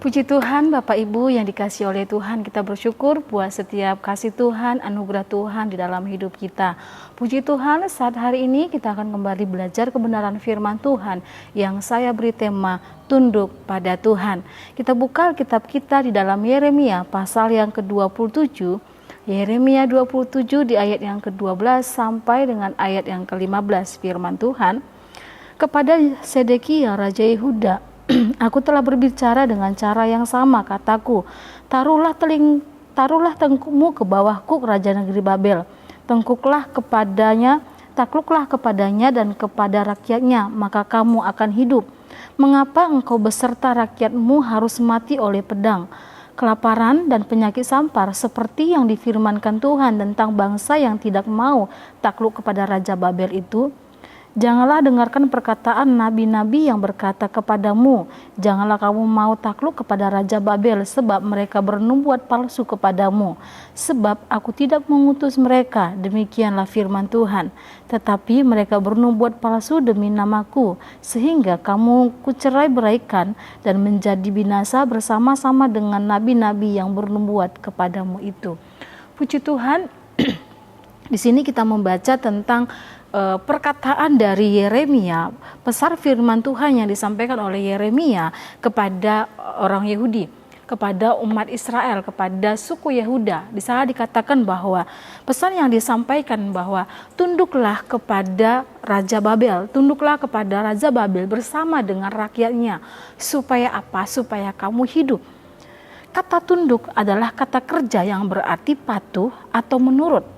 Puji Tuhan, Bapak Ibu yang dikasihi oleh Tuhan, kita bersyukur buat setiap kasih Tuhan, anugerah Tuhan di dalam hidup kita. Puji Tuhan, saat hari ini kita akan kembali belajar kebenaran firman Tuhan yang saya beri tema tunduk pada Tuhan. Kita buka kitab kita di dalam Yeremia pasal yang ke-27, Yeremia 27 di ayat yang ke-12 sampai dengan ayat yang ke-15. Firman Tuhan, kepada Sedekia Raja Yehuda, aku telah berbicara dengan cara yang sama, kataku, taruhlah tengkukmu ke bawahku, Raja negeri Babel. Tengkuklah kepadanya, takluklah kepadanya dan kepada rakyatnya, maka kamu akan hidup. Mengapa engkau beserta rakyatmu harus mati oleh pedang, kelaparan dan penyakit sampar, seperti yang difirmankan Tuhan tentang bangsa yang tidak mau takluk kepada Raja Babel itu? Janganlah dengarkan perkataan nabi-nabi yang berkata kepadamu, janganlah kamu mau takluk kepada Raja Babel, sebab mereka bernubuat palsu kepadamu. Sebab aku tidak mengutus mereka, demikianlah firman Tuhan. Tetapi mereka bernubuat palsu demi namaku, sehingga kamu kucerai beraikan dan menjadi binasa bersama-sama dengan nabi-nabi yang bernubuat kepadamu itu. Puji Tuhan, di sini kita membaca tentang perkataan dari Yeremia, pesan firman Tuhan yang disampaikan oleh Yeremia kepada orang Yahudi, kepada umat Israel, kepada suku Yehuda. Di sana dikatakan bahwa pesan yang disampaikan bahwa tunduklah kepada Raja Babel, tunduklah kepada Raja Babel bersama dengan rakyatnya. Supaya apa? Supaya kamu hidup. Kata tunduk adalah kata kerja yang berarti patuh atau menurut.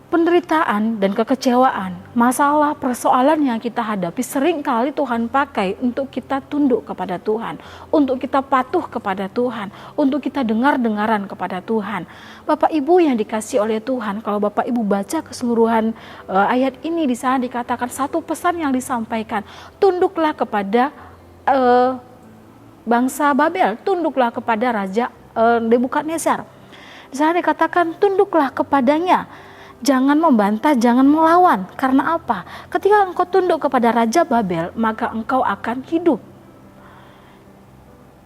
Penderitaan dan kekecewaan, masalah, persoalan yang kita hadapi sering kali Tuhan pakai untuk kita tunduk kepada Tuhan, untuk kita patuh kepada Tuhan, untuk kita dengar-dengaran kepada Tuhan. Bapak Ibu yang dikasihi oleh Tuhan, kalau Bapak Ibu baca keseluruhan ayat ini, di sana dikatakan satu pesan yang disampaikan, tunduklah kepada bangsa Babel, tunduklah kepada Raja Nebukadnezar. Di sana dikatakan tunduklah kepadanya. Jangan membantah, jangan melawan. Karena apa? Ketika engkau tunduk kepada Raja Babel, maka engkau akan hidup.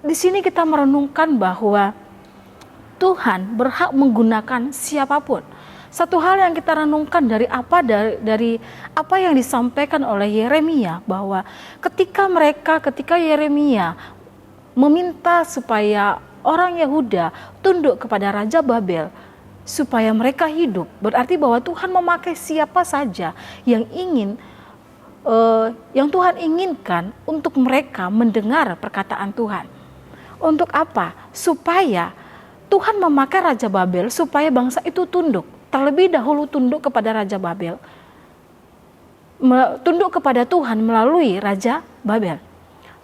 Di sini kita merenungkan bahwa Tuhan berhak menggunakan siapapun. Satu hal yang kita renungkan dari apa yang disampaikan oleh Yeremia, bahwa ketika Yeremia meminta supaya orang Yehuda tunduk kepada Raja Babel, supaya mereka hidup, berarti bahwa Tuhan memakai siapa saja yang Tuhan inginkan untuk mereka mendengar perkataan Tuhan. Untuk apa? Supaya Tuhan memakai Raja Babel supaya bangsa itu tunduk. Terlebih dahulu tunduk kepada Raja Babel, tunduk kepada Tuhan melalui Raja Babel.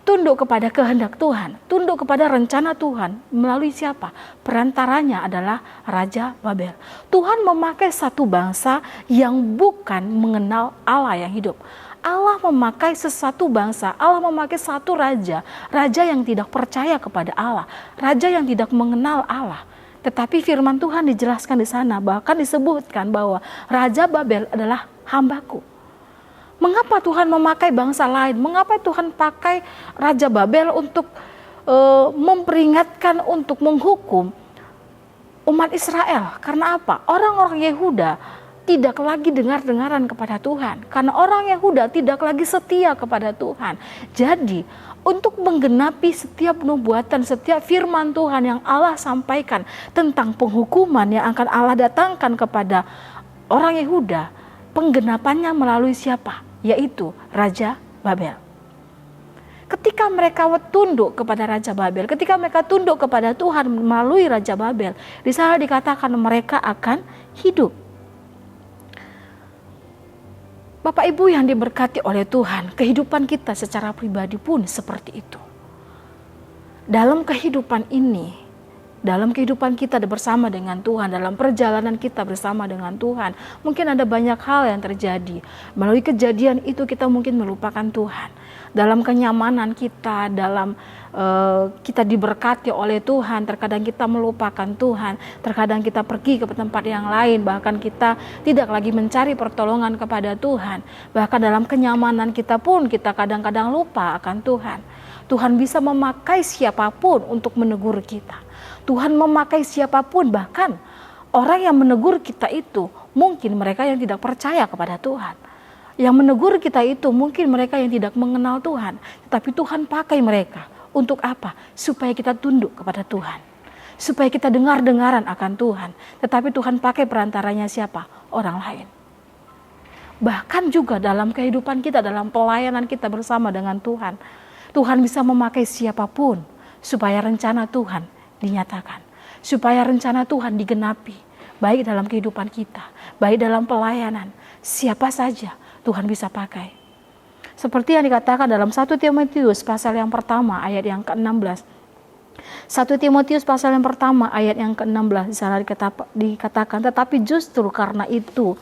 Tunduk kepada kehendak Tuhan, tunduk kepada rencana Tuhan melalui siapa? Perantaranya adalah Raja Babel. Tuhan memakai satu bangsa yang bukan mengenal Allah yang hidup. Allah memakai sesuatu bangsa, Allah memakai satu raja yang tidak percaya kepada Allah, raja yang tidak mengenal Allah. Tetapi firman Tuhan dijelaskan di sana, bahkan disebutkan bahwa Raja Babel adalah hambaku. Mengapa Tuhan memakai bangsa lain? Mengapa Tuhan pakai Raja Babel untuk memperingatkan, untuk menghukum umat Israel? Karena apa? Orang-orang Yehuda tidak lagi dengar-dengaran kepada Tuhan. Karena orang Yehuda tidak lagi setia kepada Tuhan. Jadi, untuk menggenapi setiap nubuatan, setiap firman Tuhan yang Allah sampaikan tentang penghukuman yang akan Allah datangkan kepada orang Yehuda, penggenapannya melalui siapa? Yaitu Raja Babel. Ketika mereka tunduk kepada Raja Babel, ketika mereka tunduk kepada Tuhan melalui Raja Babel, di sana dikatakan mereka akan hidup. Bapak Ibu yang diberkati oleh Tuhan, kehidupan kita secara pribadi pun seperti itu. Dalam kehidupan ini, dalam kehidupan kita bersama dengan Tuhan, dalam perjalanan kita bersama dengan Tuhan, mungkin ada banyak hal yang terjadi. Melalui kejadian itu kita mungkin melupakan Tuhan. Dalam kenyamanan kita, kita diberkati oleh Tuhan, terkadang kita melupakan Tuhan, terkadang kita pergi ke tempat yang lain, bahkan kita tidak lagi mencari pertolongan kepada Tuhan. Bahkan dalam kenyamanan kita pun kita kadang-kadang lupa akan Tuhan. Tuhan bisa memakai siapapun untuk menegur kita. Tuhan memakai siapapun, bahkan orang yang menegur kita itu mungkin mereka yang tidak percaya kepada Tuhan. Yang menegur kita itu mungkin mereka yang tidak mengenal Tuhan. Tetapi Tuhan pakai mereka. Untuk apa? Supaya kita tunduk kepada Tuhan. Supaya kita dengar-dengaran akan Tuhan. Tetapi Tuhan pakai perantaranya siapa? Orang lain. Bahkan juga dalam kehidupan kita, dalam pelayanan kita bersama dengan Tuhan. Tuhan bisa memakai siapapun supaya rencana Tuhan dinyatakan. Supaya rencana Tuhan digenapi. Baik dalam kehidupan kita, baik dalam pelayanan. Siapa saja Tuhan bisa pakai. Seperti yang dikatakan dalam 1 Timotius pasal yang pertama ayat yang ke-16. 1 Timotius pasal yang pertama ayat yang ke-16 di sana dikatakan, tetapi justru karena itu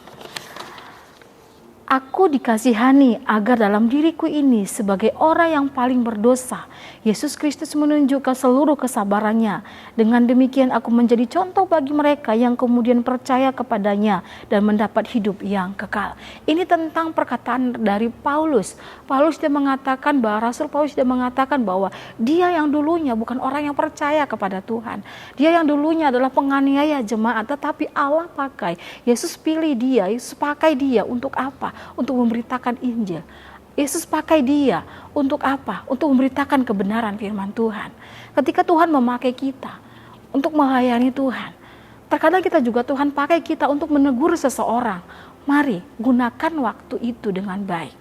aku dikasihani agar dalam diriku ini sebagai orang yang paling berdosa, Yesus Kristus menunjukkan seluruh kesabarannya. Dengan demikian aku menjadi contoh bagi mereka yang kemudian percaya kepadanya dan mendapat hidup yang kekal. Ini tentang perkataan dari Paulus. Rasul Paulus dia mengatakan bahwa dia yang dulunya bukan orang yang percaya kepada Tuhan. Dia yang dulunya adalah penganiaya jemaat, tetapi Allah pakai. Yesus pilih dia, Yesus pakai dia untuk apa? Untuk memberitakan Injil. Yesus pakai dia untuk apa? Untuk memberitakan kebenaran firman Tuhan. Ketika Tuhan memakai kita untuk melayani Tuhan, terkadang kita juga Tuhan pakai kita untuk menegur seseorang. Mari gunakan waktu itu dengan baik.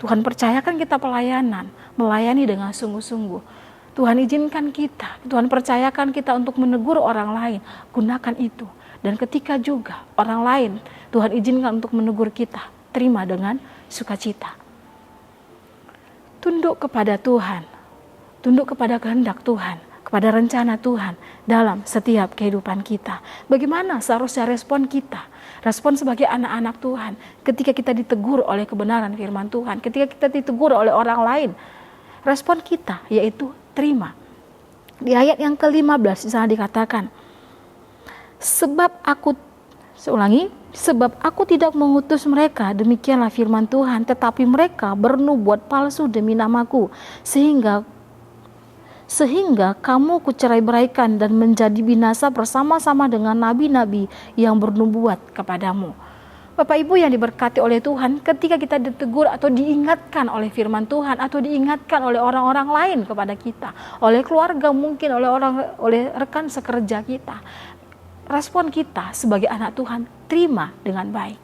Tuhan percayakan kita pelayanan, melayani dengan sungguh-sungguh. Tuhan izinkan kita, Tuhan percayakan kita untuk menegur orang lain. Gunakan itu. Dan ketika juga orang lain Tuhan izinkan untuk menegur kita, terima dengan sukacita. Tunduk kepada Tuhan, tunduk kepada kehendak Tuhan, kepada rencana Tuhan dalam setiap kehidupan kita. Bagaimana seharusnya respon kita? Respon sebagai anak-anak Tuhan ketika kita ditegur oleh kebenaran firman Tuhan, ketika kita ditegur oleh orang lain. Respon kita yaitu terima. Di ayat yang ke-15 di sana dikatakan, sebab aku tidak mengutus mereka, demikianlah firman Tuhan, tetapi mereka bernubuat palsu demi namaku, sehingga kamu kucerai-beraikan dan menjadi binasa bersama-sama dengan nabi-nabi yang bernubuat kepadamu. Bapak Ibu yang diberkati oleh Tuhan, ketika kita ditegur atau diingatkan oleh firman Tuhan atau diingatkan oleh orang-orang lain kepada kita, oleh keluarga mungkin, oleh rekan sekerja kita, respon kita sebagai anak Tuhan, terima dengan baik.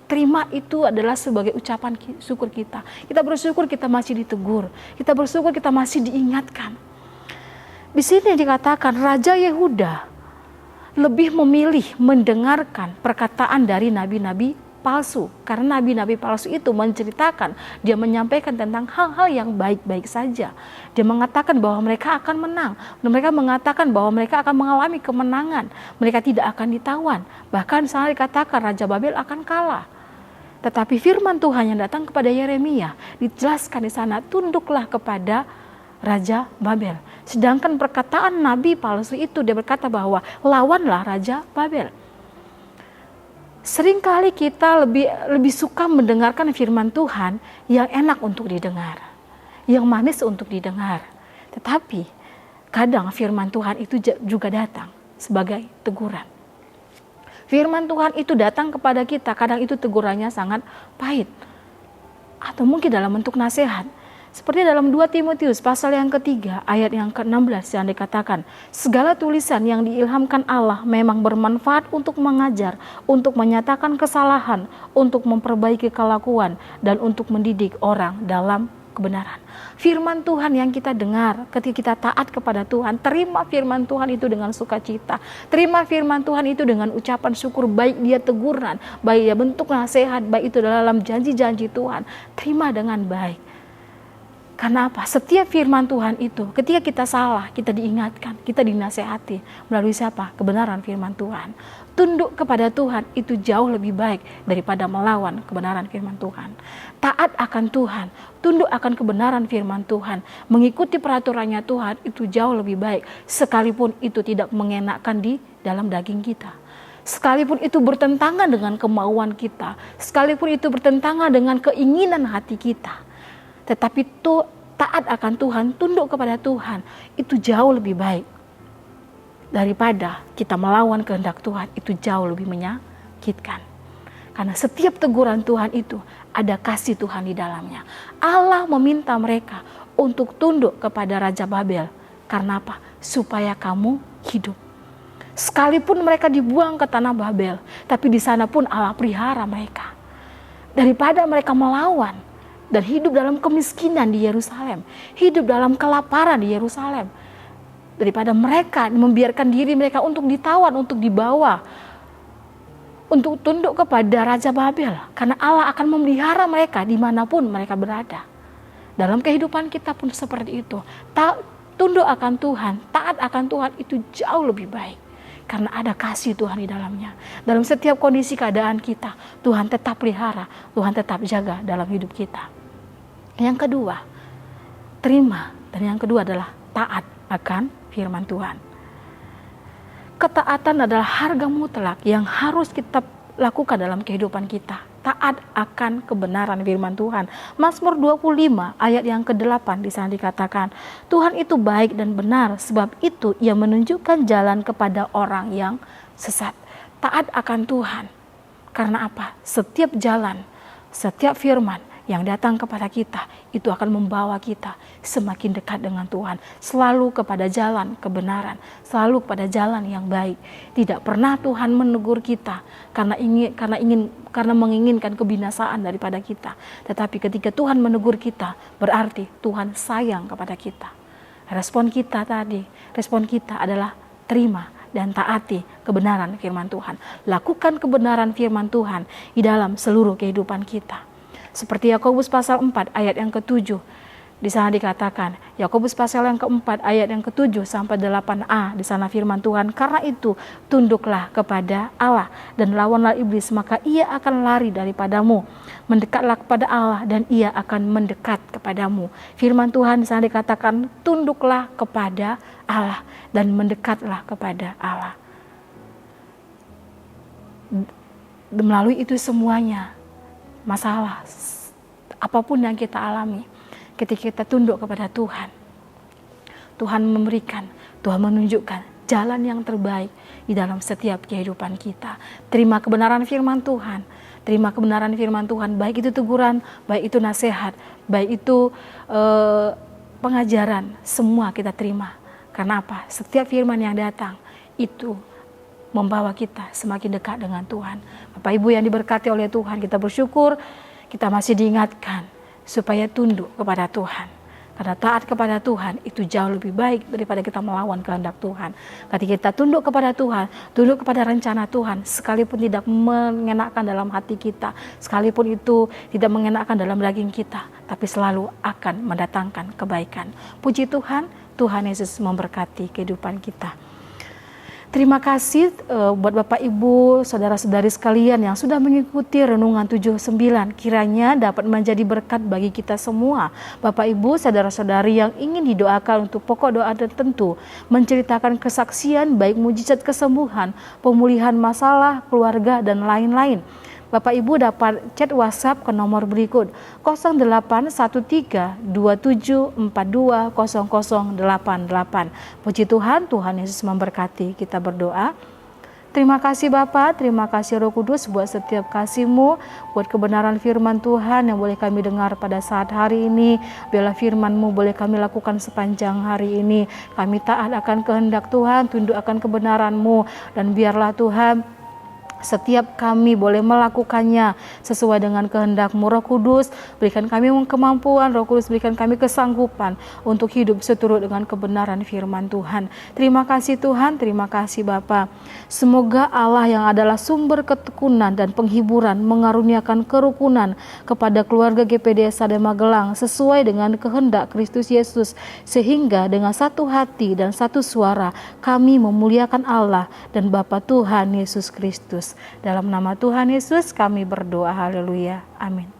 Terima itu adalah sebagai ucapan syukur kita. Kita bersyukur kita masih ditegur. Kita bersyukur kita masih diingatkan. Di sini dikatakan Raja Yehuda lebih memilih mendengarkan perkataan dari nabi-nabi palsu. Karena nabi-nabi palsu itu menceritakan, dia menyampaikan tentang hal-hal yang baik-baik saja. Dia mengatakan bahwa mereka akan menang. Mereka mengatakan bahwa mereka akan mengalami kemenangan. Mereka tidak akan ditawan. Bahkan saat dikatakan Raja Babel akan kalah. Tetapi firman Tuhan yang datang kepada Yeremia dijelaskan di sana, tunduklah kepada Raja Babel. Sedangkan perkataan nabi palsu itu dia berkata bahwa lawanlah Raja Babel. Seringkali kita lebih suka mendengarkan firman Tuhan yang enak untuk didengar, yang manis untuk didengar. Tetapi kadang firman Tuhan itu juga datang sebagai teguran. Firman Tuhan itu datang kepada kita, kadang itu tegurannya sangat pahit. Atau mungkin dalam bentuk nasihat. Seperti dalam 2 Timotius pasal yang ketiga ayat yang ke-16 yang dikatakan, segala tulisan yang diilhamkan Allah memang bermanfaat untuk mengajar, untuk menyatakan kesalahan, untuk memperbaiki kelakuan, dan untuk mendidik orang dalam kebenaran. Firman Tuhan yang kita dengar ketika kita taat kepada Tuhan, terima firman Tuhan itu dengan sukacita. Terima firman Tuhan itu dengan ucapan syukur, baik dia teguran, baik dia bentuk nasihat, baik itu dalam janji-janji Tuhan. Terima dengan baik. Karena apa? Setiap firman Tuhan itu, ketika kita salah, kita diingatkan, kita dinasehati. Melalui siapa? Kebenaran firman Tuhan. Tunduk kepada Tuhan itu jauh lebih baik daripada melawan kebenaran firman Tuhan. Taat akan Tuhan, tunduk akan kebenaran firman Tuhan, mengikuti peraturannya Tuhan itu jauh lebih baik. Sekalipun itu tidak mengenakkan di dalam daging kita. Sekalipun itu bertentangan dengan kemauan kita. Sekalipun itu bertentangan dengan keinginan hati kita. Tetapi taat akan Tuhan, tunduk kepada Tuhan, itu jauh lebih baik daripada kita melawan kehendak Tuhan. Itu jauh lebih menyakitkan. Karena setiap teguran Tuhan itu ada kasih Tuhan di dalamnya. Allah meminta mereka untuk tunduk kepada Raja Babel. Karena apa? Supaya kamu hidup. Sekalipun mereka dibuang ke tanah Babel, tapi di sana pun Allah pelihara mereka. Daripada mereka melawan dan hidup dalam kemiskinan di Yerusalem, hidup dalam kelaparan di Yerusalem, daripada mereka membiarkan diri mereka untuk ditawan, untuk dibawa, untuk tunduk kepada Raja Babel, karena Allah akan memelihara mereka dimanapun mereka berada. Dalam kehidupan kita pun seperti itu. Tunduk akan Tuhan, taat akan Tuhan itu jauh lebih baik. Karena ada kasih Tuhan di dalamnya. Dalam setiap kondisi keadaan kita, Tuhan tetap pelihara, Tuhan tetap jaga dalam hidup kita. Yang kedua, terima. Dan yang kedua adalah taat akan firman Tuhan. Ketaatan adalah harga mutlak yang harus kita lakukan dalam kehidupan kita. Taat akan kebenaran firman Tuhan. Mazmur 25 ayat yang ke-8 di sana dikatakan, Tuhan itu baik dan benar, sebab itu Ia menunjukkan jalan kepada orang yang sesat. Taat akan Tuhan. Karena apa? Setiap jalan, setiap firman yang datang kepada kita, itu akan membawa kita semakin dekat dengan Tuhan. Selalu kepada jalan kebenaran, selalu kepada jalan yang baik. Tidak pernah Tuhan menegur kita karena menginginkan kebinasaan daripada kita. Tetapi ketika Tuhan menegur kita, berarti Tuhan sayang kepada kita. Respon kita adalah terima dan taati kebenaran firman Tuhan. Lakukan kebenaran firman Tuhan di dalam seluruh kehidupan kita. Seperti Yakobus pasal 4 ayat yang ke-7. Di sana dikatakan, Yakobus pasal yang ke-4 ayat yang ke-7 sampai 8a, di sana firman Tuhan, karena itu tunduklah kepada Allah dan lawanlah iblis, maka ia akan lari daripadamu. Mendekatlah kepada Allah dan ia akan mendekat kepadamu. Firman Tuhan di sana dikatakan, tunduklah kepada Allah dan mendekatlah kepada Allah. Melalui itu semuanya, masalah apapun yang kita alami, ketika kita tunduk kepada Tuhan, Tuhan memberikan, Tuhan menunjukkan jalan yang terbaik di dalam setiap kehidupan kita. Terima kebenaran firman Tuhan, terima kebenaran firman Tuhan, baik itu teguran, baik itu nasihat, baik itu pengajaran, semua kita terima. Karena apa? Setiap firman yang datang itu membawa kita semakin dekat dengan Tuhan. Bapak Ibu yang diberkati oleh Tuhan, kita bersyukur kita masih diingatkan supaya tunduk kepada Tuhan. Karena taat kepada Tuhan itu jauh lebih baik daripada kita melawan kehendak Tuhan. Ketika kita tunduk kepada Tuhan, tunduk kepada rencana Tuhan, sekalipun tidak mengenakan dalam hati kita, sekalipun itu tidak mengenakan dalam daging kita, tapi selalu akan mendatangkan kebaikan. Puji Tuhan, Tuhan Yesus memberkati kehidupan kita. Terima kasih buat Bapak Ibu, saudara-saudari sekalian yang sudah mengikuti Renungan 79. Kiranya dapat menjadi berkat bagi kita semua. Bapak Ibu, saudara-saudari yang ingin didoakan untuk pokok doa tertentu, menceritakan kesaksian baik mujizat kesembuhan, pemulihan masalah, keluarga, dan lain-lain. Bapak Ibu dapat chat WhatsApp ke nomor berikut 081327420088. Puji Tuhan, Tuhan Yesus memberkati. Kita berdoa. Terima kasih Bapa, terima kasih Roh Kudus buat setiap kasih-Mu, buat kebenaran firman Tuhan yang boleh kami dengar pada saat hari ini. Biarlah firman-Mu boleh kami lakukan sepanjang hari ini. Kami taat akan kehendak Tuhan, tunduk akan kebenaran-Mu, dan biarlah Tuhan setiap kami boleh melakukannya sesuai dengan kehendak-Mu. Roh Kudus, berikan kami kemampuan, Roh Kudus berikan kami kesanggupan untuk hidup seturut dengan kebenaran firman Tuhan. Terima kasih Tuhan, terima kasih Bapa. Semoga Allah yang adalah sumber ketekunan dan penghiburan mengaruniakan kerukunan kepada keluarga GPD Sada Magelang sesuai dengan kehendak Kristus Yesus, sehingga dengan satu hati dan satu suara kami memuliakan Allah dan Bapa Tuhan Yesus Kristus. Dalam nama Tuhan Yesus kami berdoa, haleluya, amin.